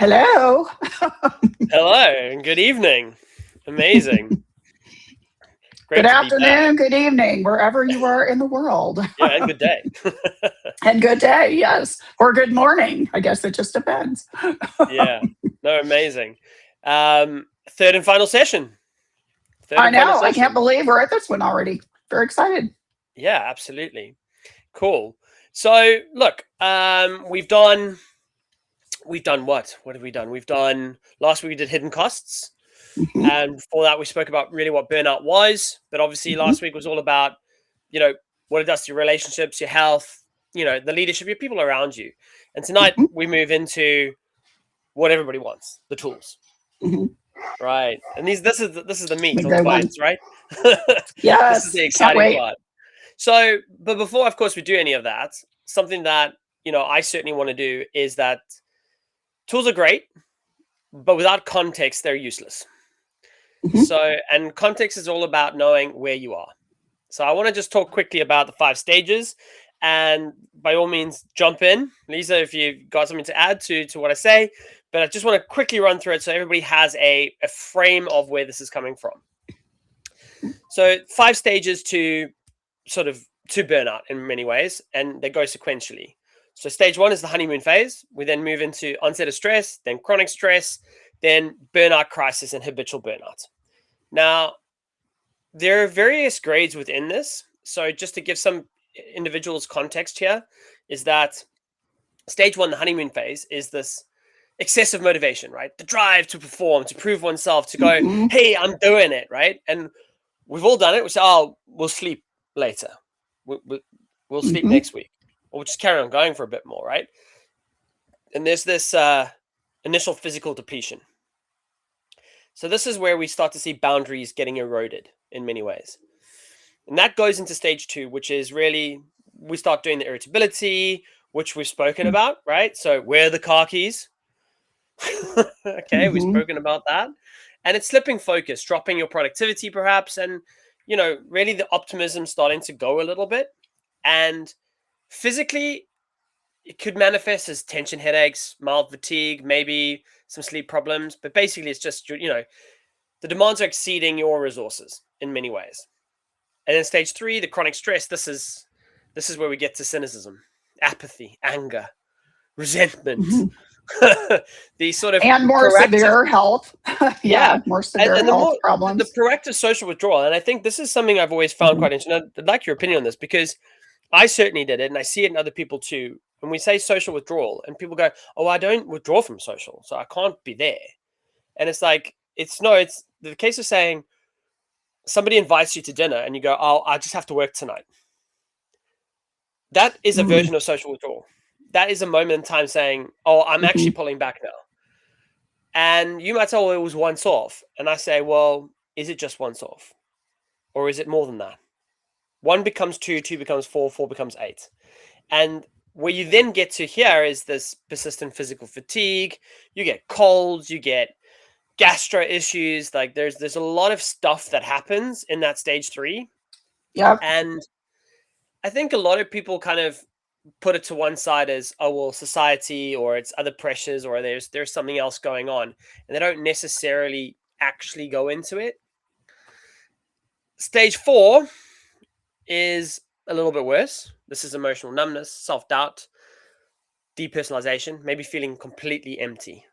Hello. Hello and good evening. Amazing. Great Good to be back. afternoon, good evening, wherever you are in the world. Yeah, and good day. And good day, yes. Or good morning. I guess it just depends. Yeah. No, amazing. Third and final session. Third I and final know. I can't session. believe we're at this one already. Very excited. Yeah, absolutely. Cool. So look, we've done what? What have we done? We've done last week we did hidden costs. Mhm, And before that we spoke about really what burnout was. But obviously mhm, last week was all about, you know, what it does to your relationships, your health, the leadership, your people around you. And tonight mhm, we move into what everybody wants, the tools. mhm. Right. And this is the meat The or the good one. bites, right? This is Yes. the Can't exciting wait. part. So, but before of course we do any of that, something that, I certainly want to do is that tools are great, but without context they're useless. Mhm. So, and context is all about knowing where you are. So I want to just talk quickly about the 5 stages, and by all means jump in, Lisa, if you've got something to add to what I say. But I just want to quickly run through it so everybody has a frame of where this is coming from. So 5 stages to burnout in many ways, and they go sequentially. So stage one is the honeymoon phase. We then move into onset of stress, then chronic stress, then burnout crisis and habitual burnout. Now, there are various grades within this. So just to give some individuals context here, is that stage one, the honeymoon phase, is this excessive motivation, right? The drive to perform, to prove oneself, to go, Mhm, hey, I'm doing it, right? And we've all done it. We say, oh, we'll sleep later. We'll sleep mhm, next week. Or we'll just carry on going for a bit more, right? And there's this initial physical depletion. So this is where we start to see boundaries getting eroded in many ways. And that goes into stage two, which is really we start doing the irritability, which we've spoken about, right? So where are the car keys? Okay, we've mhm. spoken about that. And it's slipping focus, dropping your productivity perhaps, and really the optimism starting to go a little bit. And physically, it could manifest as tension headaches, mild fatigue, maybe some sleep problems. But basically, it's just, the demands are exceeding your resources in many ways. And then stage three, the chronic stress, this is where we get to cynicism, apathy, anger, resentment. Mhm. The sort of And more proactive, severe health. yeah. Yeah, more And, severe and the health more the problems. proactive social withdrawal. And I think this is something I've always found Mhm, quite interesting. I'd like your opinion on this because I certainly did it and I see it in other people too. When we say social withdrawal and people go, oh, I don't withdraw from social, so I can't be there. And it's like, it's the case of saying somebody invites you to dinner and you go, oh, I just have to work tonight. That is a mhm, version of social withdrawal. That is a moment in time saying, oh, I'm mhm, actually pulling back now. And you might say, well, it was once off. And I say, well, is it just once off? Or is it more than that? One becomes two, two becomes four, four becomes eight. And where you then get to here is this persistent physical fatigue. You get colds, you get gastro issues. Like there's a lot of stuff that happens in that stage three. Yep. And I think a lot of people kind of put it to one side as, oh well, society or it's other pressures or there's something else going on, and they don't necessarily actually go into it. Stage four is a little bit worse. This is emotional numbness, self-doubt, depersonalization, maybe feeling completely empty.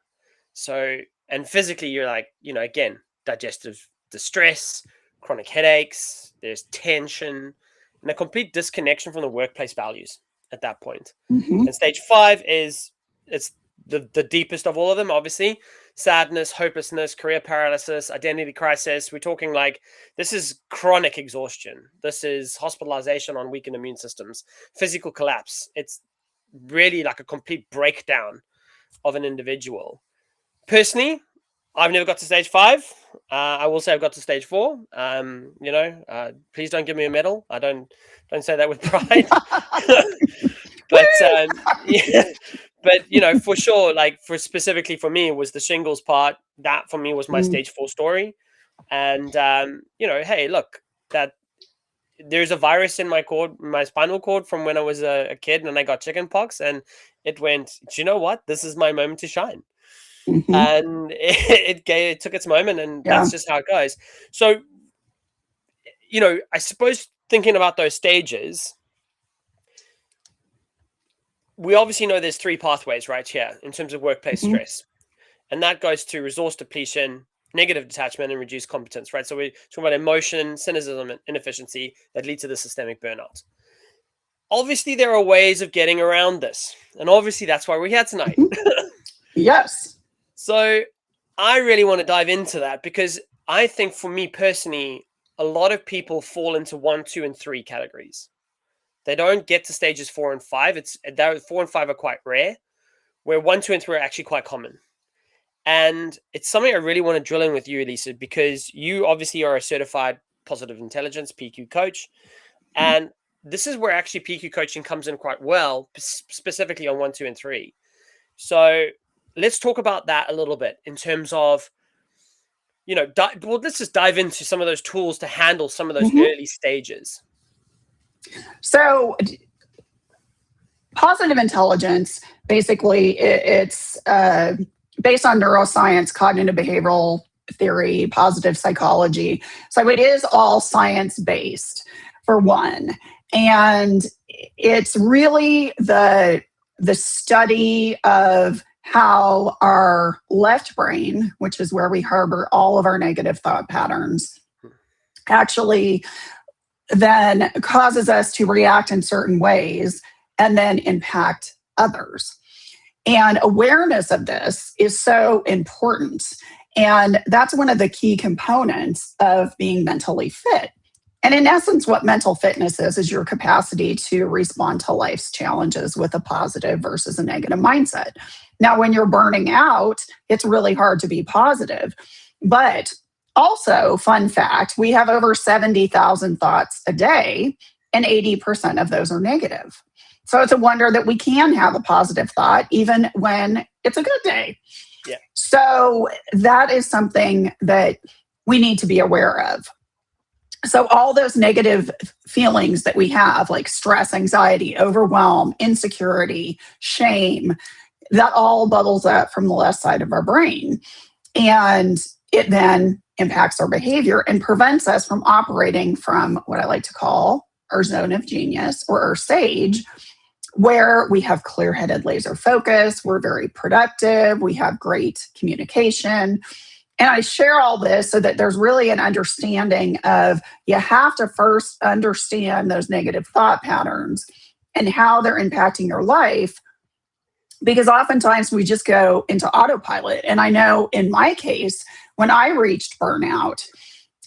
So, and physically you're like, again, digestive distress, chronic headaches, there's tension, and a complete disconnection from the workplace values at that point. Mhm. And stage five it's the deepest of all of them, obviously. Sadness, hopelessness, career paralysis, identity crisis. We're talking like this is chronic exhaustion. This is hospitalization on weakened immune systems, physical collapse. It's really like a complete breakdown of an individual. Personally, I've never got to stage five. I will say I've got to stage four. Please don't give me a medal. I don't say that with pride. But yeah, but for sure, like for specifically for me, was the shingles part. That for me was my Mm, stage four story. And hey, look, that there's a virus in my spinal cord from when I was a kid, and I got chicken pox, and it went. Do you know what? This is my moment to shine. and it took its moment, and that's just how it goes. So, I suppose thinking about those stages, we obviously know there's 3 pathways right here in terms of workplace stress. And that goes to resource depletion, negative detachment, and reduced competence, right? So we're talking about emotion, cynicism, and inefficiency that lead to the systemic burnout. Obviously, there are ways of getting around this. And obviously, that's why we're here tonight. Yes. So I really want to dive into that, because I think for me personally, a lot of people fall into 1, 2, and 3 categories. They don't get to stages 4 and 5. 4 and 5 are quite rare, where 1, 2, and 3 are actually quite common. And it's something I really want to drill in with you, Elisa, because you obviously are a certified positive intelligence PQ coach. And this is where actually PQ coaching comes in quite well, specifically on 1, 2, and 3. So let's talk about that a little bit in terms of, let's just dive into some of those tools to handle some of those early stages. So positive intelligence, basically, it's based on neuroscience, cognitive behavioral theory, positive psychology. So it is all science-based, for one. And it's really the study of how our left brain, which is where we harbor all of our negative thought patterns, actually then causes us to react in certain ways and then impact others. And awareness of this is so important. And that's one of the key components of being mentally fit. And in essence, what mental fitness is your capacity to respond to life's challenges with a positive versus a negative mindset. Now, when you're burning out, it's really hard to be positive. But also, fun fact, we have over 70,000 thoughts a day, and 80% of those are negative. So it's a wonder that we can have a positive thought even when it's a good day. Yeah. So that is something that we need to be aware of. So all those negative feelings that we have, like stress, anxiety, overwhelm, insecurity, shame, that all bubbles up from the left side of our brain. And it then impacts our behavior and prevents us from operating from what I like to call our zone of genius, or our sage, where we have clear-headed laser focus, we're very productive, we have great communication. And I share all this so that there's really an understanding of, you have to first understand those negative thought patterns and how they're impacting your life, because oftentimes we just go into autopilot. And I know in my case, when I reached burnout,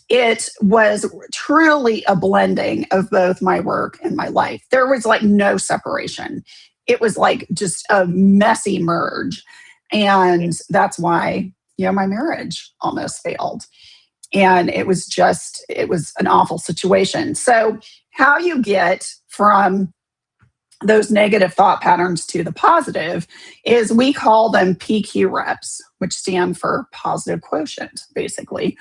it was truly a blending of both my work and my life. There was like no separation. It was like just a messy merge. And that's why, my marriage almost failed. And it was an awful situation. So how you get from those negative thought patterns to the positive is, we call them PQ reps, which stand for positive quotient, basically.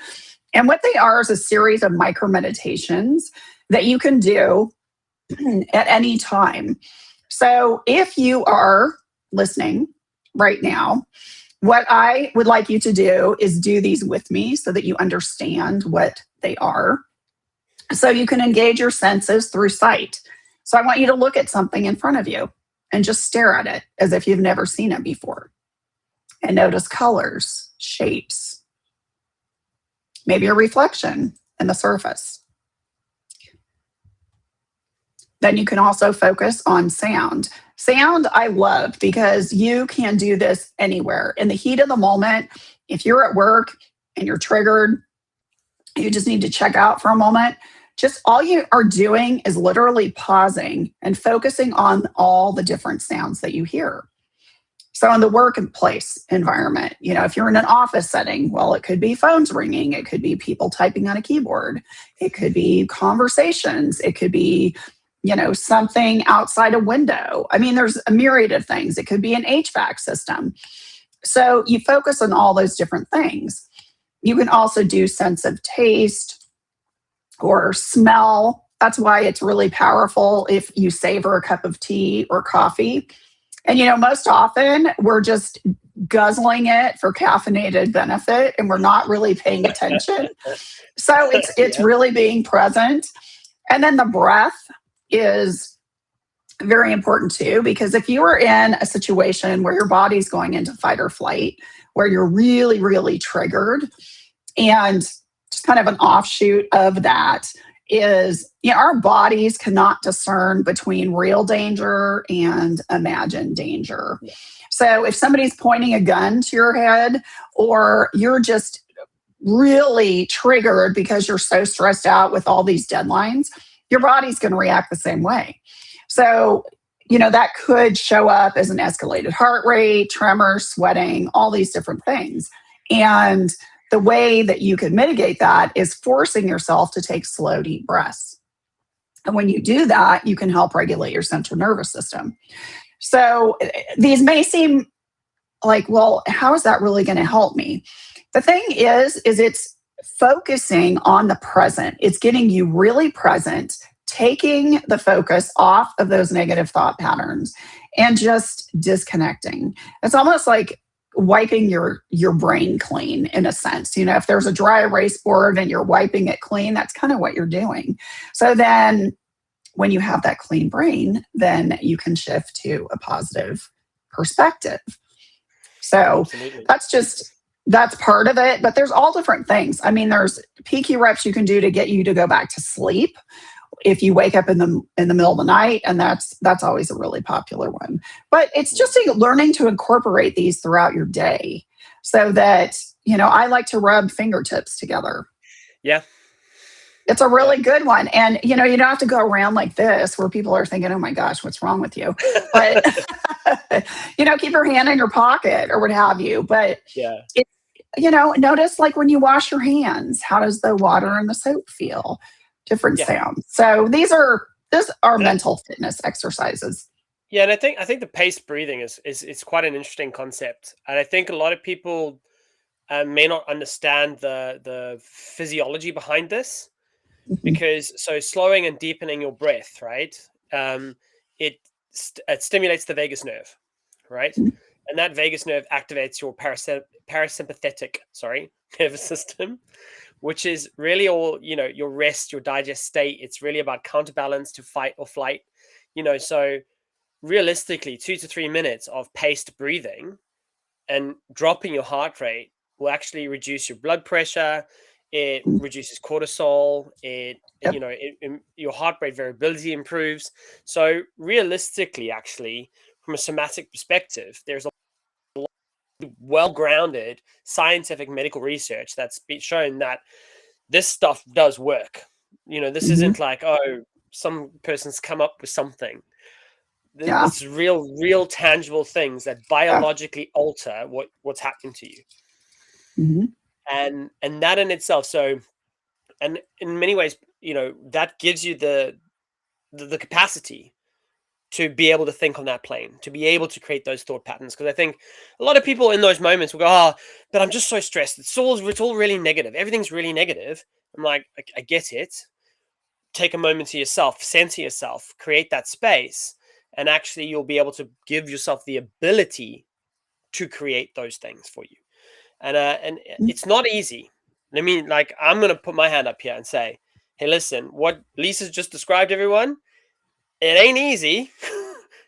And what they are is a series of micro meditations that you can do at any time. So if you are listening right now, what I would like you to do is do these with me so that you understand what they are. So you can engage your senses through sight. So I want you to look at something in front of you and just stare at it as if you've never seen it before. And notice colors, shapes, maybe a reflection in the surface. Then you can also focus on sound. Sound I love because you can do this anywhere. In the heat of the moment, if you're at work and you're triggered, you just need to check out for a moment. Just all you are doing is literally pausing and focusing on all the different sounds that you hear. So in the workplace environment, if you're in an office setting, well, it could be phones ringing. It could be people typing on a keyboard. It could be conversations. It could be, something outside a window. I mean, there's a myriad of things. It could be an HVAC system. So you focus on all those different things. You can also do sense of taste or smell. That's why it's really powerful if you savor a cup of tea or coffee. And, most often we're just guzzling it for caffeinated benefit, and we're not really paying attention. So it's Yeah. really being present. And then the breath is very important too, because if you are in a situation where your body's going into fight or flight, where you're really, really triggered, and just kind of an offshoot of that is, our bodies cannot discern between real danger and imagined danger. Yeah. So if somebody's pointing a gun to your head, or you're just really triggered because you're so stressed out with all these deadlines, your body's going to react the same way. So, that could show up as an escalated heart rate, tremors, sweating, all these different things. And the way that you can mitigate that is forcing yourself to take slow, deep breaths. And when you do that, you can help regulate your central nervous system. So these may seem like, well, how is that really going to help me? The thing is it's focusing on the present. It's getting you really present, taking the focus off of those negative thought patterns and just disconnecting. It's almost like wiping your brain clean, in a sense. If there's a dry erase board and you're wiping it clean, that's kind of what you're doing. So then when you have that clean brain, then you can shift to a positive perspective. So Absolutely. that's part of it, but there's all different things. I mean, there's PQ reps you can do to get you to go back to sleep if you wake up in the middle of the night, and that's always a really popular one. But it's just learning to incorporate these throughout your day, so that, I like to rub fingertips together. Yeah. It's a really good one. And, you don't have to go around like this where people are thinking, oh my gosh, what's wrong with you? But, keep your hand in your pocket or what have you. But, Yeah. Notice like when you wash your hands, how does the water and the soap feel? Different sounds. So these are mental fitness exercises. Yeah, and I think the paced breathing is quite an interesting concept, and I think a lot of people may not understand the physiology behind this, because slowing and deepening your breath, right? It stimulates the vagus nerve, right? And that vagus nerve activates your parasympathetic nervous system, which is really all, your rest, your digest state. It's really about counterbalance to fight or flight, so realistically 2 to 3 minutes of paced breathing and dropping your heart rate will actually reduce your blood pressure. It reduces cortisol. Your heart rate variability improves. So realistically, actually, from a somatic perspective, there's a well-grounded scientific medical research that's been shown that this stuff does work. This isn't like, oh, some person's come up with something. It's real tangible things that biologically alter what's happening to you. And that in itself, so, and in many ways, that gives you the capacity to be able to think on that plane, to be able to create those thought patterns. Because I think a lot of people in those moments will go, oh, but I'm just so stressed. It's all really negative. Everything's really negative. I'm like, I get it. Take a moment to yourself, center yourself, create that space. And actually, you'll be able to give yourself the ability to create those things for you. And it's not easy. I mean, like, I'm going to put my hand up here and say, hey, listen, what Lisa's just described, everyone, it ain't easy.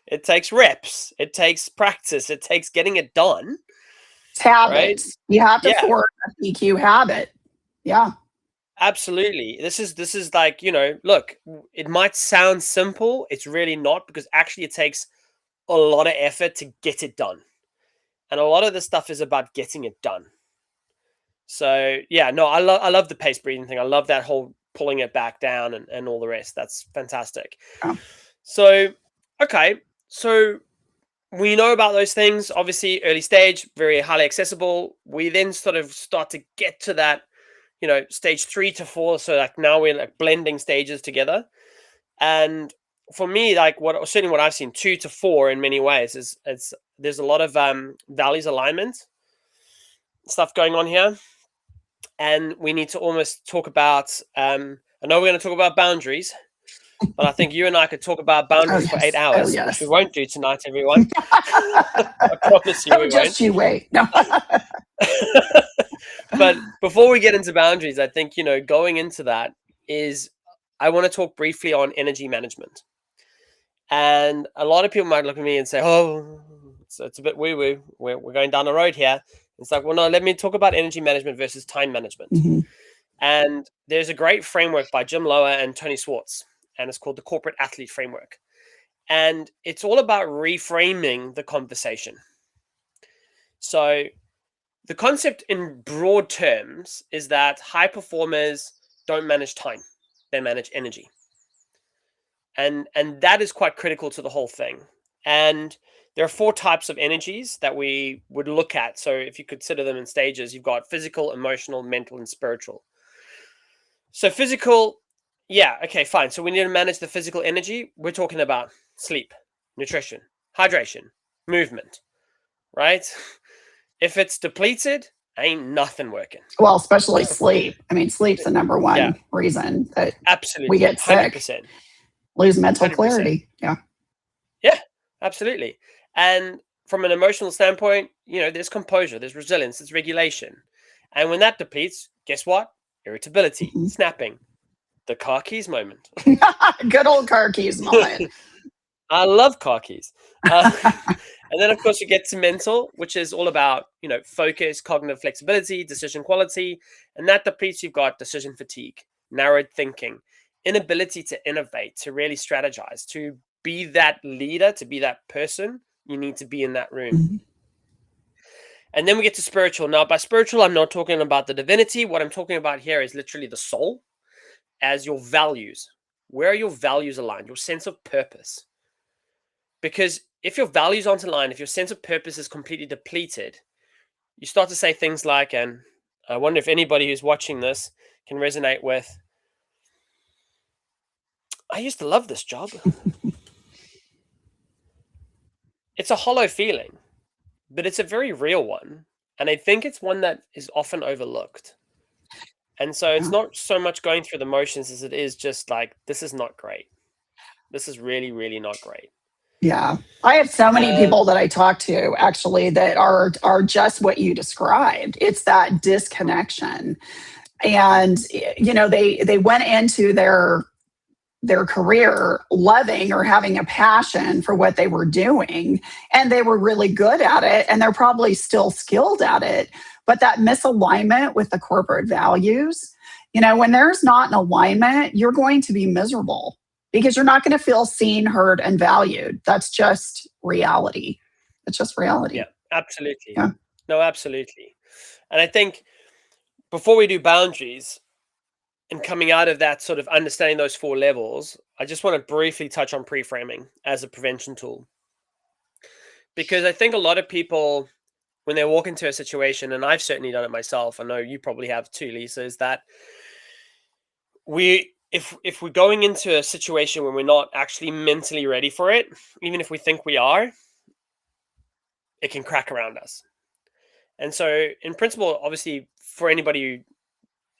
It takes reps. It takes practice. It takes getting it done. It's habits. Right? You have to form a PQ habit. Yeah. Absolutely. This is like, look, it might sound simple. It's really not, because actually it takes a lot of effort to get it done. And a lot of this stuff is about getting it done. So yeah, no, I love the paced breathing thing. I love that whole pulling it back down and all the rest. That's fantastic. Oh. So, okay. So we know about those things, obviously early stage, very highly accessible. We then sort of start to get to that, stage 3 to 4. So like now we're like blending stages together. And for me, like what I've seen, 2 to 4 in many ways is there's a lot of values alignment stuff going on here. And we need to almost talk about, I know we're going to talk about boundaries, But I think you and I could talk about boundaries for 8 Oh, hours, yes. which we won't do tonight, everyone. I promise you we just won't. you wait. No. But before we get into boundaries, I think, going into that is I want to talk briefly on energy management. And a lot of people might look at me and say, oh, it's a bit woo-woo. We're going down the road here. It's like, well, no, let me talk about energy management versus time management. Mm-hmm. And there's a great framework by Jim Lower and Tony Schwartz, and it's called the Corporate Athlete Framework. And it's all about reframing the conversation. So the concept in broad terms is that high performers don't manage time, they manage energy. And that is quite critical to the whole thing. And there are 4 types of energies that we would look at. So if you consider them in stages, you've got physical, emotional, mental, and spiritual. So physical, yeah, okay, fine. So we need to manage the physical energy. We're talking about sleep, nutrition, hydration, movement, right? If it's depleted, ain't nothing working. Well, especially sleep. I mean, sleep's the number one Yeah. reason that Absolutely. we get sick, 100%. lose mental 100%. clarity. Yeah. Yeah, absolutely. And from an emotional standpoint, there's composure, there's resilience, there's regulation. And when that depletes, guess what? Irritability, Mhm. snapping, the car keys moment. Good old car keys moment. I love car keys. And then, of course, you get to mental, which is all about, focus, cognitive flexibility, decision quality. And that depletes, you've got decision fatigue, narrowed thinking, inability to innovate, to really strategize, to be that leader, to be that person. You need to be in that room. Mhm. And then we get to spiritual. Now, by spiritual, I'm not talking about the divinity. What I'm talking about here is literally the soul as your values. Where are your values aligned? Your sense of purpose. Because if your values aren't aligned, if your sense of purpose is completely depleted, you start to say things like, and I wonder if anybody who's watching this can resonate with, I used to love this job. It's a hollow feeling, but it's a very real one. And I think it's one that is often overlooked. And so it's not so much going through the motions as it is just like, this is not great. This is really, really not great. Yeah. I have so many people that I talk to actually that are just what you described. It's that disconnection. And they went into their career loving or having a passion for what they were doing, and they were really good at it, and they're probably still skilled at it. But that misalignment with the corporate values, when there's not an alignment, you're going to be miserable because you're not going to feel seen, heard, and valued. That's just reality. It's just reality. Yeah, absolutely. Yeah. No, absolutely. And I think before we do boundaries and coming out of that sort of understanding those 4 levels, I just want to briefly touch on pre-framing as a prevention tool. Because I think a lot of people, when they walk into a situation, and I've certainly done it myself, I know you probably have too, Lisa, is that if we're going into a situation where we're not actually mentally ready for it, even if we think we are, it can crack around us. And so in principle, obviously, for anybody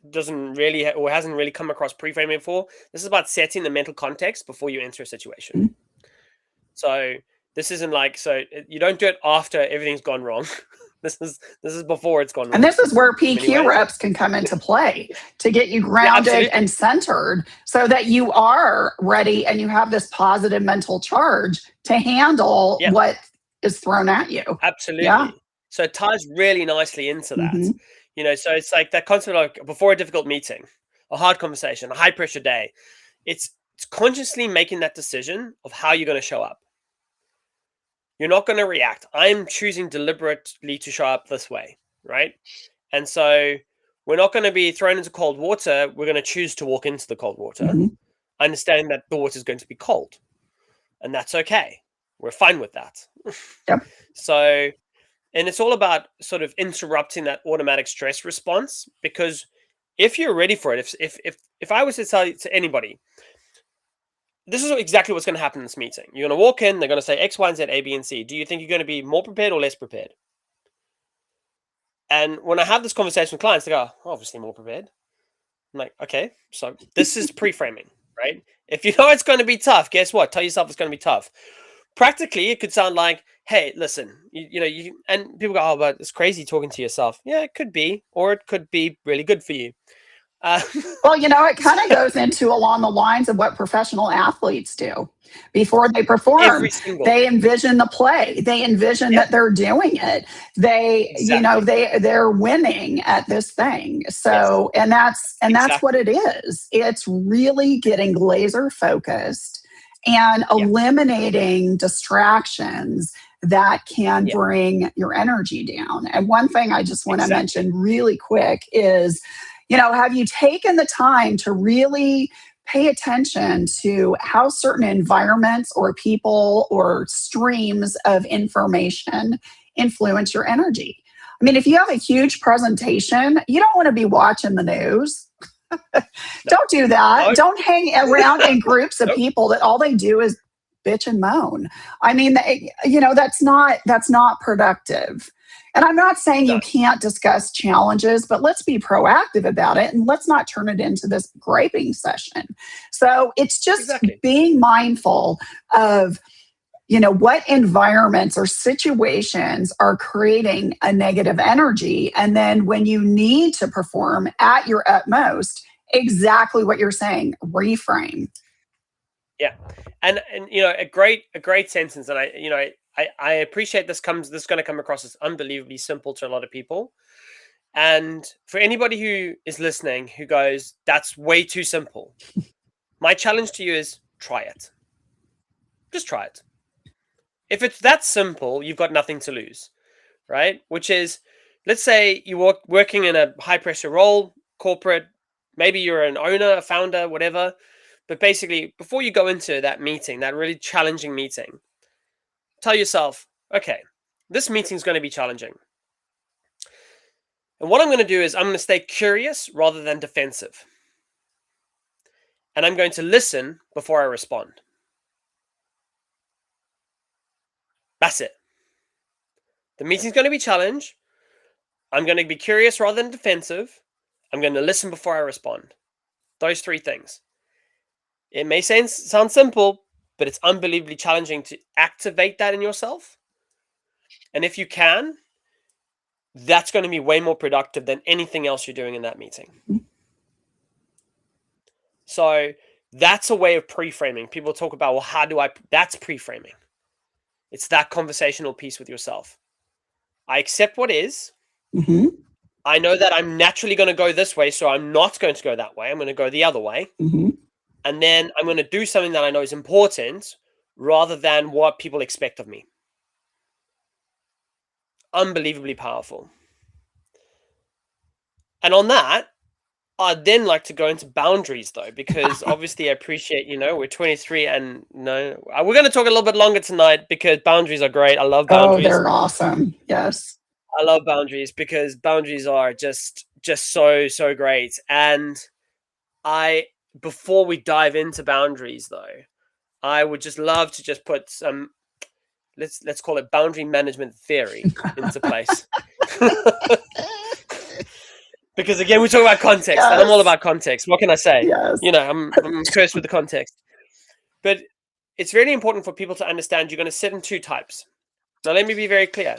who doesn't really or hasn't really come across pre-framing before, this is about setting the mental context before you enter a situation. Mhm. So this isn't like, so you don't do it after everything's gone wrong. This is before it's gone wrong. And this is where PQ reps can come into play to get you grounded and centered so that you are ready and you have this positive mental charge to handle what is thrown at you. Absolutely. Yeah. So it ties really nicely into that. Mhm. So it's like that concept of before a difficult meeting, a hard conversation, a high pressure day. It's consciously making that decision of how you're going to show up. You're not going to react. I'm choosing deliberately to show up this way, right? And so we're not going to be thrown into cold water. We're going to choose to walk into the cold water, understanding that the water is going to be cold. And that's okay. We're fine with that. Yep. So, and it's all about sort of interrupting that automatic stress response, because if you're ready for it, if I was to tell to anybody, this is exactly what's going to happen in this meeting. You're going to walk in, they're going to say X, Y, and Z, A, B, and C. Do you think you're going to be more prepared or less prepared? And when I have this conversation with clients, they go, obviously more prepared. I'm like, okay, so this is pre-framing. right? If you know it's going to be tough, guess what? Tell yourself it's going to be tough. Practically, it could sound like, hey, listen, and people go, oh, but it's crazy talking to yourself. Yeah, it could be, or it could be really good for you. Well, it kind of goes into along the lines of what professional athletes do. Before they perform, every single they envision the play. They envision that they're doing it. They, exactly. they're winning at this thing. Yes, So, and that's exactly. what it is. It's really getting laser focused and eliminating distractions that can bring your energy down. And one thing I just want to mention really quick is, have you taken the time to really pay attention to how certain environments or people or streams of information influence your energy? I mean, if you have a huge presentation, you don't want to be watching the news. Don't do that. No. Don't hang around in groups of Nope. people that all they do is bitch and moan. I mean, that's not productive. And I'm not saying you can't discuss challenges, but let's be proactive about it and let's not turn it into this griping session. So it's just being mindful of, what environments or situations are creating a negative energy. And then when you need to perform at your utmost, exactly what you're saying, reframe. Yeah. And a great sentence. And I appreciate this is going to come across as unbelievably simple to a lot of people. And for anybody who is listening who goes, that's way too simple, my challenge to you is try it. Just try it. If it's that simple, you've got nothing to lose, right? Which is, let's say you're working in a high pressure role, corporate, maybe you're an owner, a founder, whatever. But basically, before you go into that meeting, that really challenging meeting, tell yourself, okay, this meeting is going to be challenging. And what I'm going to do is I'm going to stay curious rather than defensive. And I'm going to listen before I respond. That's it. The meeting's going to be challenged. I'm going to be curious rather than defensive. I'm going to listen before I respond. Those three things. It may sound simple, but it's unbelievably challenging to activate that in yourself. And if you can, that's going to be way more productive than anything else you're doing in that meeting. So that's a way of pre-framing. People talk about, well, that's pre-framing. It's that conversational piece with yourself. I accept what is. Mm-hmm. I know that I'm naturally going to go this way, so I'm not going to go that way. I'm going to go the other way. Mm-hmm. And then I'm going to do something that I know is important rather than what people expect of me. Unbelievably powerful. And on that, I'd then like to go into boundaries, though, because obviously I appreciate, we're 23 and we're going to talk a little bit longer tonight because boundaries are great. I love boundaries. Oh, they're awesome. Yes. I love boundaries because boundaries are just so, so great. And before we dive into boundaries, though, I would just love to just put some, let's call it boundary management theory into place. Because again, we talk about context, and I'm all about context. What can I say? Yes. I'm cursed with the context. But it's really important for people to understand you're going to sit in two types. Now, let me be very clear.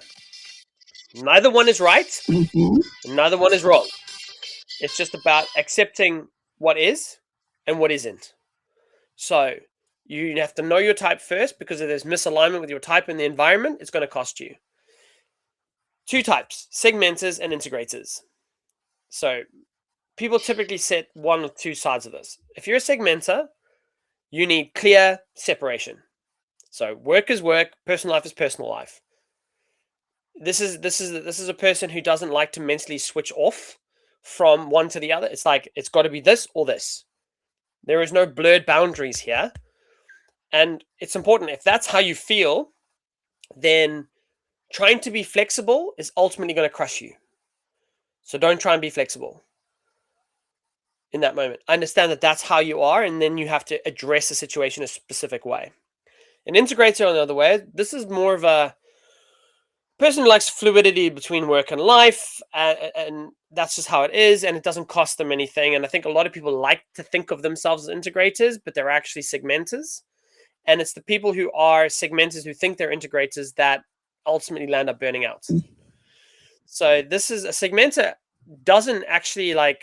Neither one is right, Mm-hmm. and neither one is wrong. It's just about accepting what is and what isn't. So you have to know your type first, because if there's misalignment with your type in the environment, it's going to cost you. Two types, segmenters and integrators. So people typically set one or two sides of this. If you're a segmenter, you need clear separation. So work is work, personal life is personal life. This is a person who doesn't like to mentally switch off from one to the other. It's like, it's got to be this or this. There is no blurred boundaries here. And it's important, if that's how you feel, then trying to be flexible is ultimately going to crush you. So don't try and be flexible in that moment. I understand that that's how you are, and then you have to address the situation a specific way. An integrator, on the other way, this is more of a, person who likes fluidity between work and life, and that's just how it is, and it doesn't cost them anything. And I think a lot of people like to think of themselves as integrators, but they're actually segmenters. And it's the people who are segmenters who think they're integrators that ultimately land up burning out. So this is a segmenter doesn't actually an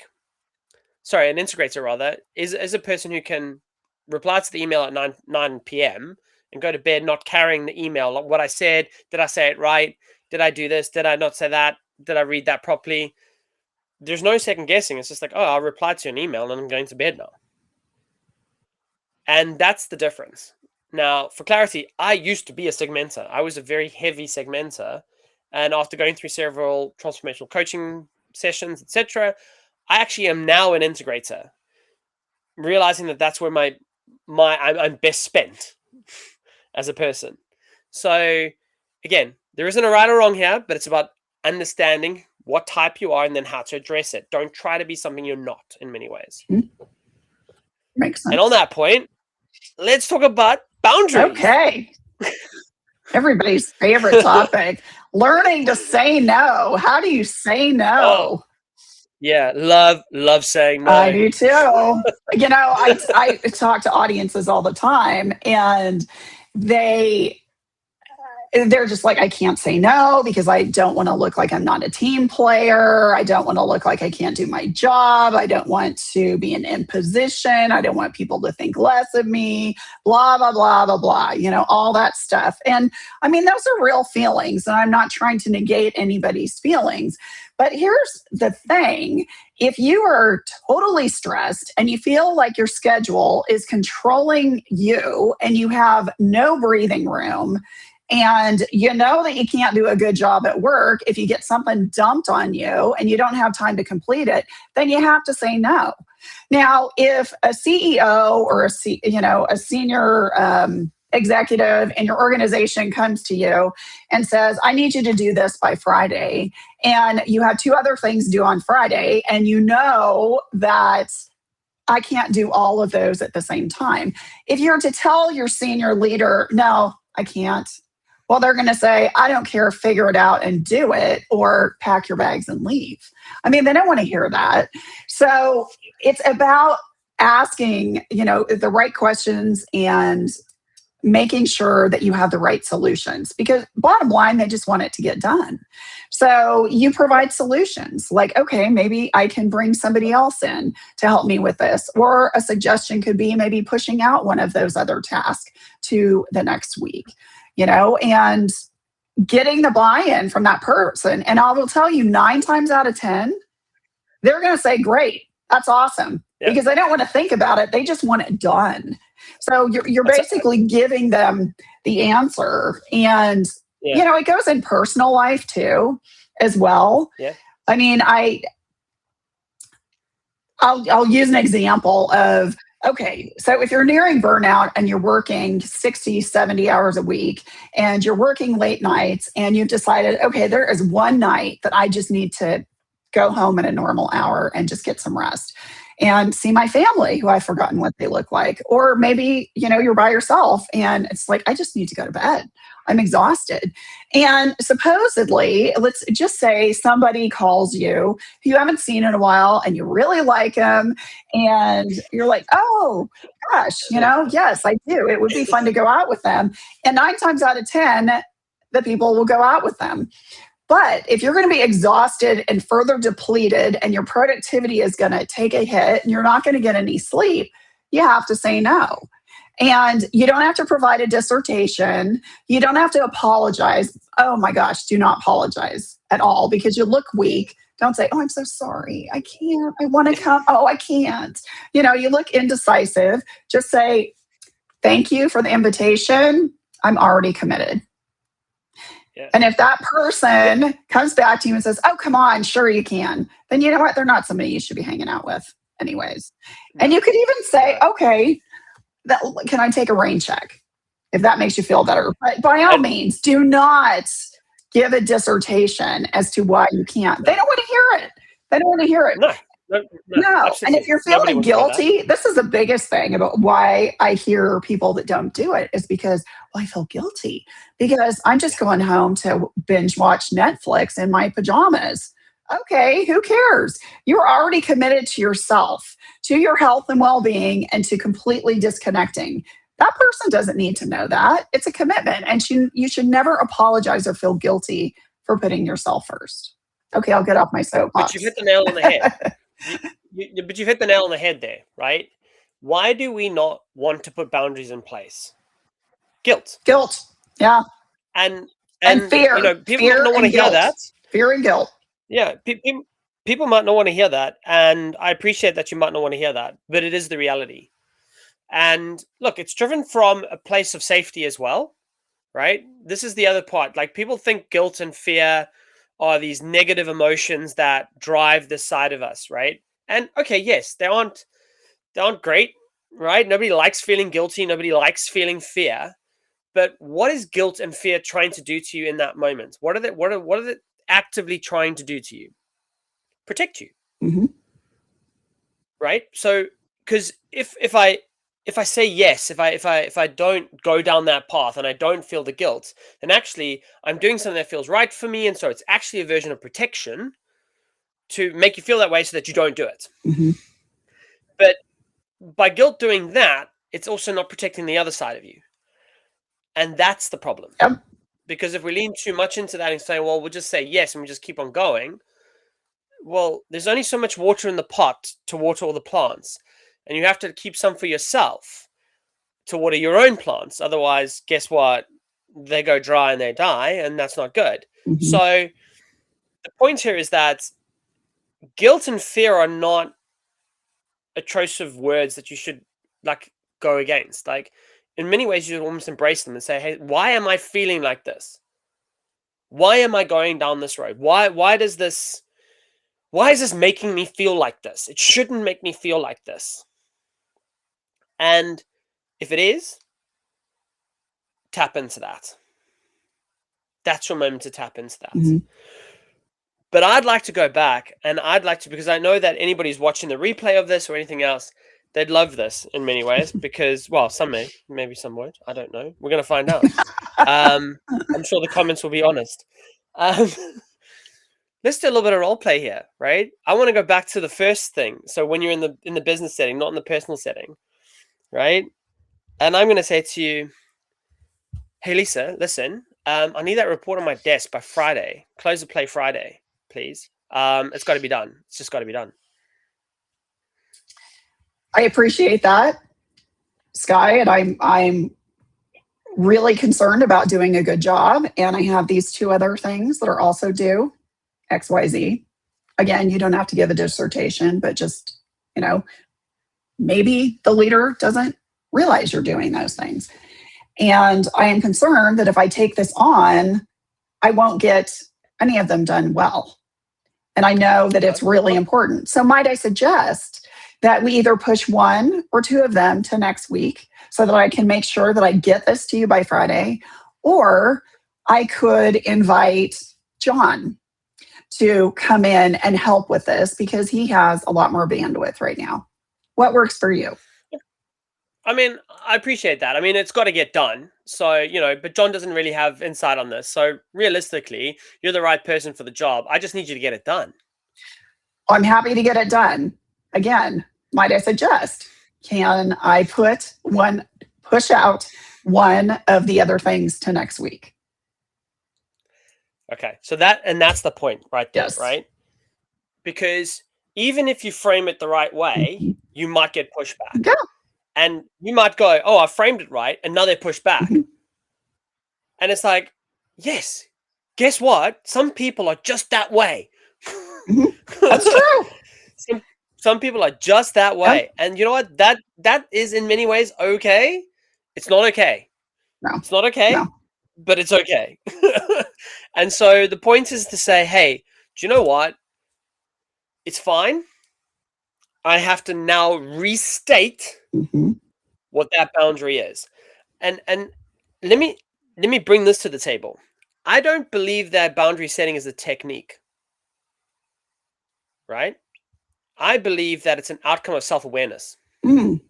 integrator rather is a person who can reply to the email at 9 p.m. and go to bed not carrying the email. Like what I said, did I say it right? Did I do this? Did I not say that? Did I read that properly? There's no second guessing. It's just like, oh, I'll reply to an email and I'm going to bed now. And that's the difference. Now, for clarity, I used to be a segmenter. I was a very heavy segmenter. And after going through several transformational coaching sessions, etc., I actually am now an integrator, realizing that that's where I'm best spent as a person. So again, there isn't a right or wrong here, but it's about understanding what type you are and then how to address it. Don't try to be something you're not in many ways. Makes sense. And on that point, let's talk about boundaries. Okay. Everybody's favorite topic. Learning to say no. How do you say no? Oh, yeah, love saying no. I do too. I talk to audiences all the time, and they're just like, I can't say no because I don't want to look like I'm not a team player. I don't want to look like I can't do my job. I don't want to be in imposition. I don't want people to think less of me, blah, blah, blah, blah, blah, all that stuff. And I mean, those are real feelings, and I'm not trying to negate anybody's feelings. But here's the thing. If you are totally stressed and you feel like your schedule is controlling you and you have no breathing room, and you know that you can't do a good job at work if you get something dumped on you and you don't have time to complete it, then you have to say no. Now, if a CEO or a senior executive in your organization comes to you and says, I need you to do this by Friday, and you have 2 other things due on Friday, and you know that I can't do all of those at the same time. If you're to tell your senior leader, no, I can't, well, they're going to say, I don't care, figure it out and do it, or pack your bags and leave. I mean, they don't want to hear that. So it's about asking, the right questions and making sure that you have the right solutions, because bottom line, they just want it to get done. So you provide solutions like, okay, maybe I can bring somebody else in to help me with this. Or a suggestion could be maybe pushing out one of those other tasks to the next week, and getting the buy-in from that person. And I will tell you 9 times out of 10, they're going to say, great, that's awesome. Yep. Because they don't want to think about it. They just want it done. So you're basically giving them the answer. And, it goes in personal life too, as well. Yeah. I mean, I'll use an example of, okay, so if you're nearing burnout and you're working 60, 70 hours a week and you're working late nights and you've decided, okay, there is one night that I just need to go home at a normal hour and just get some rest and see my family who I've forgotten what they look like. Or maybe, you're by yourself and it's like, I just need to go to bed. I'm exhausted. And supposedly, let's just say somebody calls you who you haven't seen in a while and you really like them. And you're like, oh gosh, yes, I do. It would be fun to go out with them. And 9 times out of 10, the people will go out with them. But if you're going to be exhausted and further depleted and your productivity is going to take a hit and you're not going to get any sleep, you have to say no. And you don't have to provide a dissertation. You don't have to apologize. Oh my gosh, do not apologize at all because you look weak. Don't say, oh, I'm so sorry. I can't. I want to come. Oh, I can't. You look indecisive. Just say, thank you for the invitation. I'm already committed. Yeah. And if that person comes back to you and says, oh, come on, sure you can, then you know what? They're not somebody you should be hanging out with anyways. And you could even say, okay, can I take a rain check? If that makes you feel better. But by all means, do not give a dissertation as to why you can't. They don't want to hear it. They don't want to hear it. No. No. And absolutely. if you're Nobody feeling wants to hear that. guilty, this is the biggest thing about why I hear people that don't do it is because, well, I feel guilty because I'm just Yeah. going home to binge watch Netflix in my pajamas. Okay, who cares? You're already committed to yourself, to your health and well being, and to completely disconnecting. That person doesn't need to know that. It's a commitment. And you should never apologize or feel guilty for putting yourself first. Okay, I'll get off my But you've hit soapbox. the nail on the head. But you've hit the nail on the head there, right? Why do we not want to put boundaries in place? Guilt. Guilt. Yeah. And And you know, people might fear not want to and hear guilt. that. Fear and guilt. Yeah, people might not want to hear that, and I appreciate that you might not want to hear that, but it is the reality. And look, it's driven from a place of safety as well, right? This is the other part. Like, people think guilt and fear are these negative emotions that drive this side of us, right? And okay, yes, they aren't great, right? Nobody likes feeling guilty, nobody likes feeling fear. But what is guilt and fear trying to do to you in that moment? What are they actively trying to do to you? Protect you, Hmm. right? So, because if I say yes, if I don't go down that path and I don't feel the guilt, then actually I'm doing something that feels right for me, and so it's actually a version of protection to make you feel that way so that you don't do it. Hmm. But by guilt doing that, it's also not protecting the other side of you, and that's the problem. Yep. Because if we lean too much into that and say, well, we'll just say yes and we just keep on going, well, there's only so much water in the pot to water all the plants, and you have to keep some for yourself to water your own plants. Otherwise, guess what? They go dry and they die, and that's not good. Hmm. So the point here is that guilt and fear are not a choice of words that you should like go against. Like, in many ways, you should almost embrace them and say, hey, why am I feeling like this? Why am I going down this road? Why is this making me feel like this? It shouldn't make me feel like this. And if it is, tap into that. That's your moment to tap into that. Hmm. But I'd like to go back, and I'd like to, because I know that anybody's watching the replay of this or anything else, they'd love this in many ways because, well, some may, maybe some won't. I don't know. We're going to find out. I'm sure the comments will be honest. Um, let's do a little bit of role play here, right? I want to go back to the first thing. So when you're in the business setting, not in the personal setting, right? And I'm going to say to you, hey, Lisa, listen, I need that report on my desk by Friday. Close the play Friday, please. It's got to be done. It's just got to be done. I appreciate that, Skye, and I'm really concerned about doing a good job. And I have these two other things that are also due, XYZ. Again, you don't have to give a dissertation, but just, maybe the leader doesn't realize you're doing those things. And I am concerned that if I take this on, I won't get any of them done well. And I know that it's really important. So might I suggest that we either push one or two of them to next week so that I can make sure that I get this to you by Friday, or I could invite John to come in and help with this because he has a lot more bandwidth right now. What works for you? I mean, I appreciate that. I mean, it's got to get done. So, but John doesn't really have insight on this. So realistically, you're the right person for the job. I just need you to get it done. I'm happy to get it done. Again, might I suggest, can I push out one of the other things to next week? Okay. So that's the point right there, Yes. right? Because even if you frame it the right way, you might get pushback. Yeah. And you might go, oh, I framed it right. And now they push back. Mhm. And it's like, yes, guess what? Some people are just that way. Mhm. That's true. Some people are just that way. Yep. And you know what? That is in many ways okay. It's not okay. No. It's not okay, No. but it's okay. And so the point is to say, hey, do you know what? It's fine. I have to now restate Mhm. what that boundary is. And let me bring this to the table. I don't believe that boundary setting is a technique. Right? I believe that it's an outcome of self-awareness. Mm,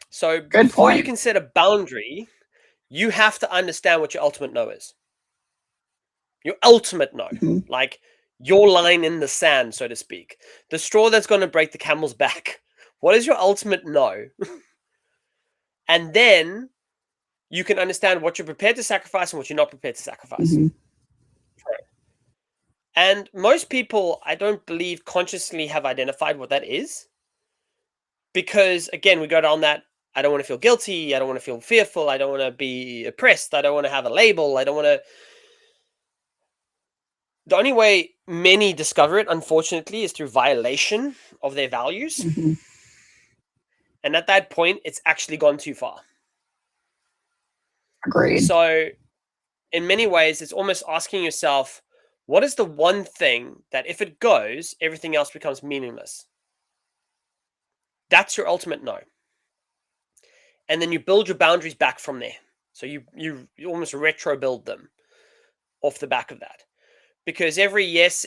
So good before you point. can set a boundary, you have to understand what your ultimate no is. Your ultimate no, Mhm. like your line in the sand, so to speak. The straw that's going to break the camel's back. What is your ultimate no? And then you can understand what you're prepared to sacrifice and what you're not prepared to sacrifice. Mhm. And most people, I don't believe, consciously have identified what that is. Because, again, we go down that, I don't want to feel guilty. I don't want to feel fearful. I don't want to be oppressed. I don't want to have a label. I don't want to. The only way many discover it, unfortunately, is through violation of their values. Mhm. And at that point, it's actually gone too far. Agreed. So, in many ways, it's almost asking yourself, what is the one thing that if it goes, everything else becomes meaningless? That's your ultimate no. And then you build your boundaries back from there. So you almost retro build them off the back of that. Because every yes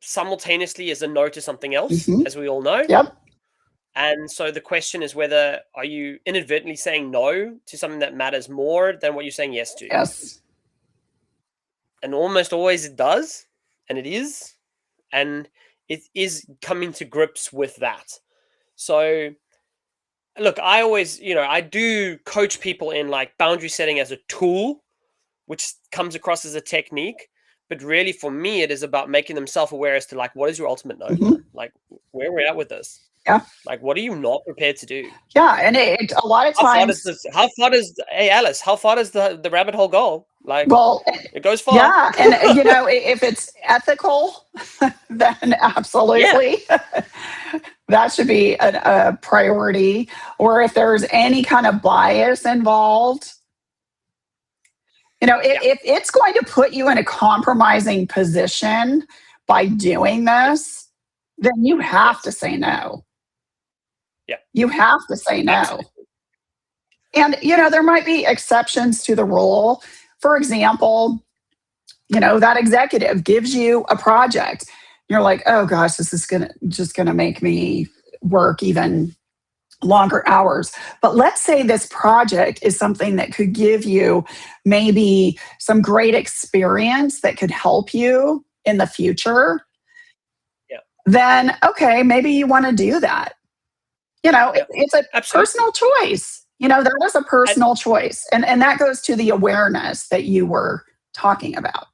simultaneously is a no to something else, Mhm. as we all know. Yep. And so the question is whether are you inadvertently saying no to something that matters more than what you're saying yes to? Yes. And almost always it does, and it is, and it is coming to grips with that. So look, I always, I do coach people in like boundary setting as a tool, which comes across as a technique. But really, for me, it is about making them self-aware as to like, what is your ultimate no, Mhm. man? Like, where we're at with this. Yeah. Like, what are you not prepared to do? Yeah. And a lot of How far times, does this? How far does? Hey, Alice, how far does the rabbit hole go? Like, well, it goes far. yeah. And, if it's ethical, then Yeah, absolutely that should be a priority. Or if there's any kind of bias involved, yeah, if it's going to put you in a compromising position by doing this, then you have to yes, say no. yeah, You have to say no. absolutely. And, there might be exceptions to the rule. For example, that executive gives you a project. You're like, oh gosh, this is just gonna make me work even longer hours. But let's say this project is something that could give you maybe some great experience that could help you in the future. Yeah, Then, okay, maybe you want to do that. yeah, It's a absolutely. personal choice. That is a And personal choice. And that goes to the awareness that you were talking about.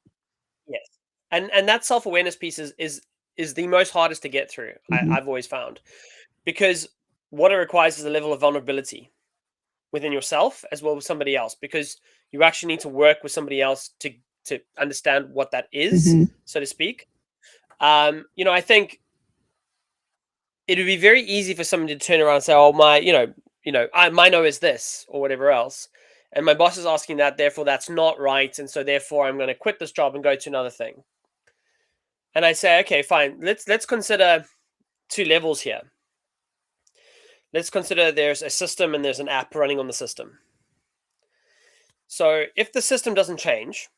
yes, and that self-awareness piece is the most hardest to get through. Mhm. I've always found, because what it requires is a level of vulnerability within yourself as well as somebody else, because you actually need to work with somebody else to understand what that is, Mhm. so to speak. I think it would be very easy for someone to turn around and say, "Oh, my no is this," or whatever else, and my boss is asking that, therefore that's not right, and so therefore I'm going to quit this job and go to another thing. And I say, okay, fine. Let's consider two levels here. Let's consider there's a system and there's an app running on the system. So if the system doesn't change,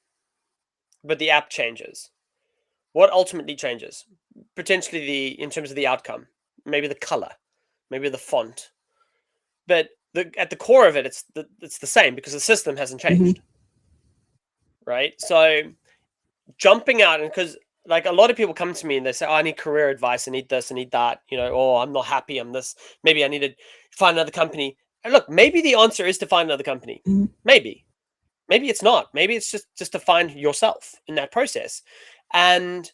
but the app changes, what ultimately changes? Potentially in terms of the outcome, maybe the color, maybe the font, but at the core of it, it's the same because the system hasn't Mhm. changed, right? So jumping out, and because like a lot of people come to me and they say, "Oh, I need career advice. I need this. I need that." Oh, I'm not happy. I'm this. Maybe I need to find another company. And look, maybe the answer is to find another company. Mhm. Maybe it's not. Maybe it's just to find yourself in that process, and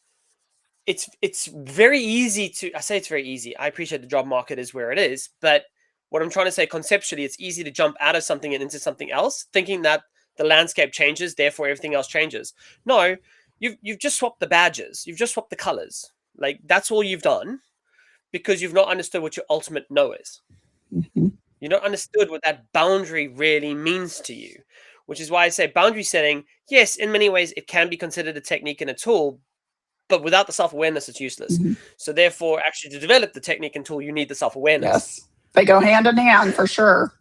it's very easy to. I say it's very easy. I appreciate the job market is where it is, but what I'm trying to say conceptually, it's easy to jump out of something and into something else, thinking that the landscape changes, therefore everything else changes. No, you've just swapped the badges, you've just swapped the colors. Like that's all you've done because you've not understood what your ultimate no is. Mhm. You've not understood what that boundary really means to you, which is why I say boundary setting. Yes, in many ways it can be considered a technique and a tool, but without the self-awareness, it's useless. Mhm. So therefore, actually, to develop the technique and tool, you need the self-awareness. Yes. They go hand in hand for sure.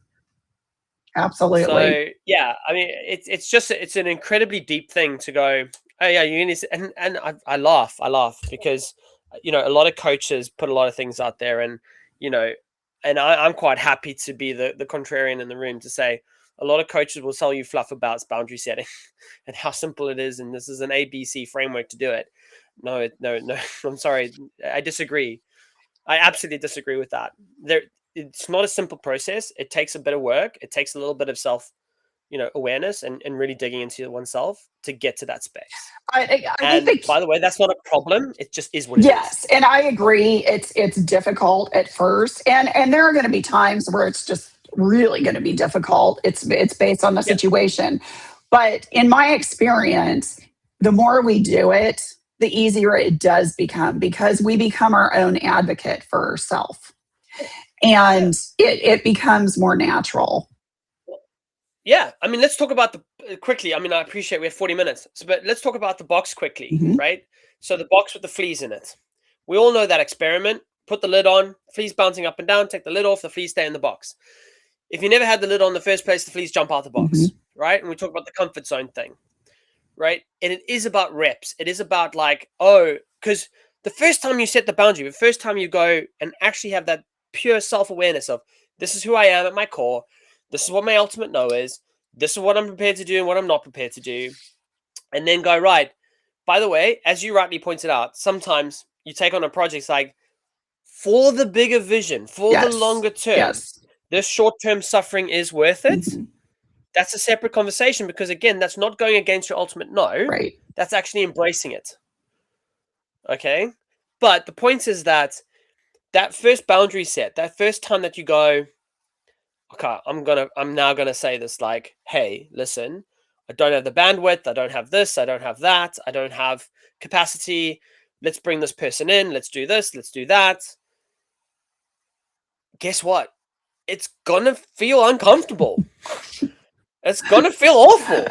Absolutely. So yeah, I mean, it's an incredibly deep thing to go. Oh yeah, you need to, and I laugh because a lot of coaches put a lot of things out there, and and I'm quite happy to be the contrarian in the room to say a lot of coaches will tell you fluff about boundary setting and how simple it is, and this is an ABC framework to do it. No, I'm sorry, I disagree. I absolutely disagree with that. It's not a simple process. It takes a bit of work. It takes a little bit of self, awareness and really digging into oneself to get to that space. I think by the way, that's not a problem. It just is what it is. Yes, and I agree. It's difficult at first, and there are going to be times where it's just really going to be difficult. It's based on the situation, but in my experience, the more we do it, the easier it does become, because we become our own advocate for ourselves, and it becomes more natural. Yeah, I mean, let's talk about quickly. I mean, I appreciate we have 40 minutes, but let's talk about the box quickly, right? So the box with the fleas in it. We all know that experiment. Put the lid on, fleas bouncing up and down, take the lid off, the fleas stay in the box. If you never had the lid on in the first place, the fleas jump out the box, right? And we talk about the comfort zone thing, right? And it is about reps. It is about because the first time you set the boundary, the first time you go and actually have that pure self-awareness of, this is who I am at my core, this is what my ultimate no is, this is what I'm prepared to do and what I'm not prepared to do, and then go, right, by the way, as you rightly pointed out, sometimes you take on a project like, for the bigger vision, for the longer term, this short-term suffering is worth it. That's a separate conversation, because again, that's not going against your ultimate no. Right. That's actually embracing it. Okay. But the point is that first boundary set, that first time that you go, okay, I'm now gonna say this, like, hey, listen, I don't have the bandwidth, I don't have this, I don't have that, I don't have capacity. Let's bring this person in, let's do this, let's do that. Guess what? It's gonna feel uncomfortable. It's gonna feel awful.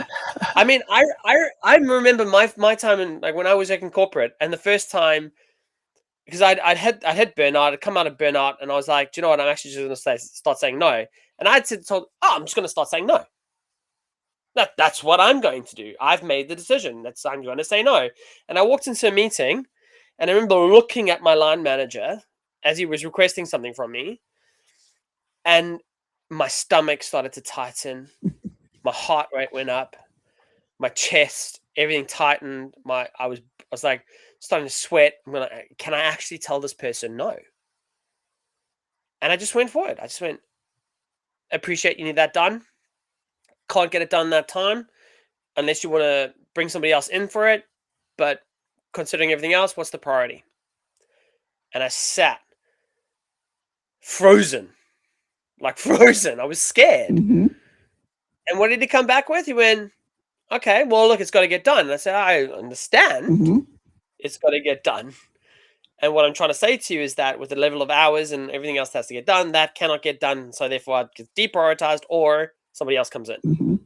I mean, I remember my time in, like, when I was working corporate, and the first time, because I'd had burnout, I'd come out of burnout, and I was like, do you know what? I'm actually just gonna start saying no. And I'd told, I'm just gonna start saying no. That's what I'm going to do. I've made the decision. I'm going to say no. And I walked into a meeting, and I remember looking at my line manager as he was requesting something from me, and my stomach started to tighten. My heart rate went up, my chest, everything tightened. I was like starting to sweat. Can I actually tell this person no? And I just went for it. I just went, appreciate you need that done. Can't get it done that time unless you want to bring somebody else in for it. But considering everything else, what's the priority? And I sat frozen, like frozen. I was scared. And what did he come back with? He went, okay, well, look, it's got to get done. And I said, I understand. It's got to get done. And what I'm trying to say to you is that with the level of hours and everything else that has to get done, that cannot get done. So therefore, it gets deprioritized, or somebody else comes in.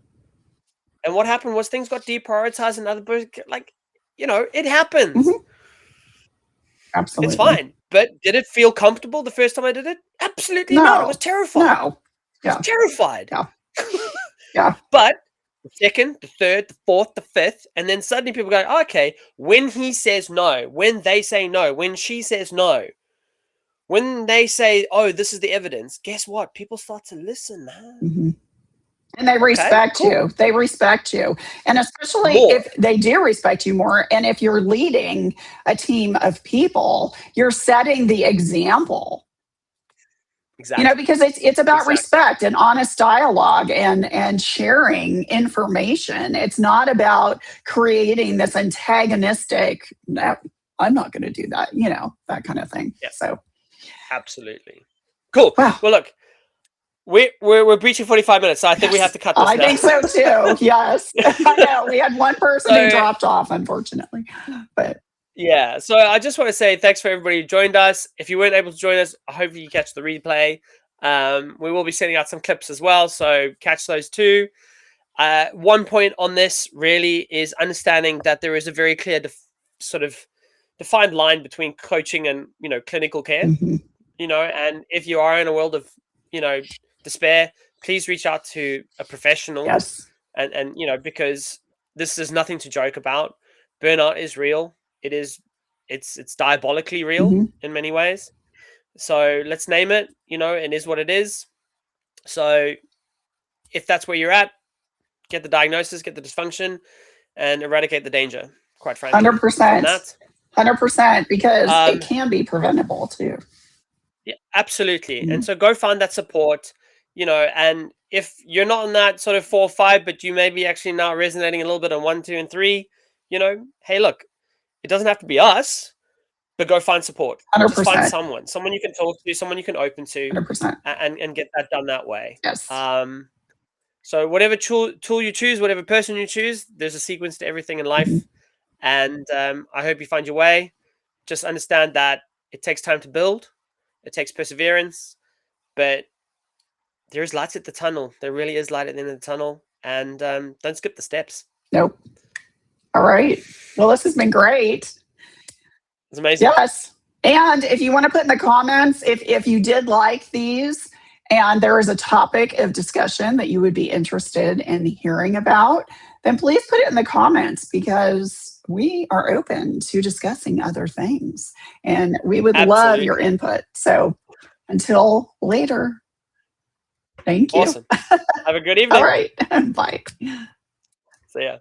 And what happened was things got deprioritized, and other person, like, it happens. Absolutely. It's fine. But did it feel comfortable the first time I did it? Absolutely not. I was terrified. I was terrified. Yeah. But the second, the third, the fourth, the fifth, and then suddenly people go, oh, okay, when he says no, when they say no, when she says no, when they say, oh, this is the evidence, guess what? People start to listen, man. And they respect you. They respect you. And especially if they do respect you more, and if you're leading a team of people, you're setting the example. Exactly. Because it's about respect and honest dialogue and sharing information. It's not about creating this antagonistic, no, I'm not going to do that, that kind of thing. Yeah. So absolutely. Cool. Wow. Well, look, we're breaching 45 minutes, so I think we have to cut this I think so too. Yes. I know. We had one person who dropped off, unfortunately. But yeah, so I just want to say thanks for everybody who joined us. If you weren't able to join us, I hope you catch the replay. We will be sending out some clips as well, so catch those too. One point on this really is understanding that there is a very clear sort of defined line between coaching and clinical care. And if you are in a world of despair, please reach out to a professional. Yes. And because this is nothing to joke about. Burnout is real. It is it's diabolically real Mhm. in many ways. So let's name it, it is what it is. So if that's where you're at, get the diagnosis, get the dysfunction, and eradicate the danger, quite frankly, from 100%. that. 100%, because it can be preventable too. Yeah, absolutely. And so go find that support, and if you're not in that sort of 4 or 5, but you may be actually now resonating a little bit on 1, 2, and 3, hey, look, it doesn't have to be us, but go find support. 100%. Just find someone you can talk to, someone you can open to, 100%. and get that done that way. Yes. So whatever tool you choose, whatever person you choose, there's a sequence to everything in life. And I hope you find your way. Just understand that it takes time to build. It takes perseverance, but there is light at the tunnel. There really is light at the end of the tunnel. And don't skip the steps. Nope. All right. Well, this has been great. It's amazing. Yes. And if you want to put in the comments, if you did like these and there is a topic of discussion that you would be interested in hearing about, then please put it in the comments, because we are open to discussing other things and we would love your input. So until later, thank you. Awesome. Have a good evening. All right. Bye. See ya.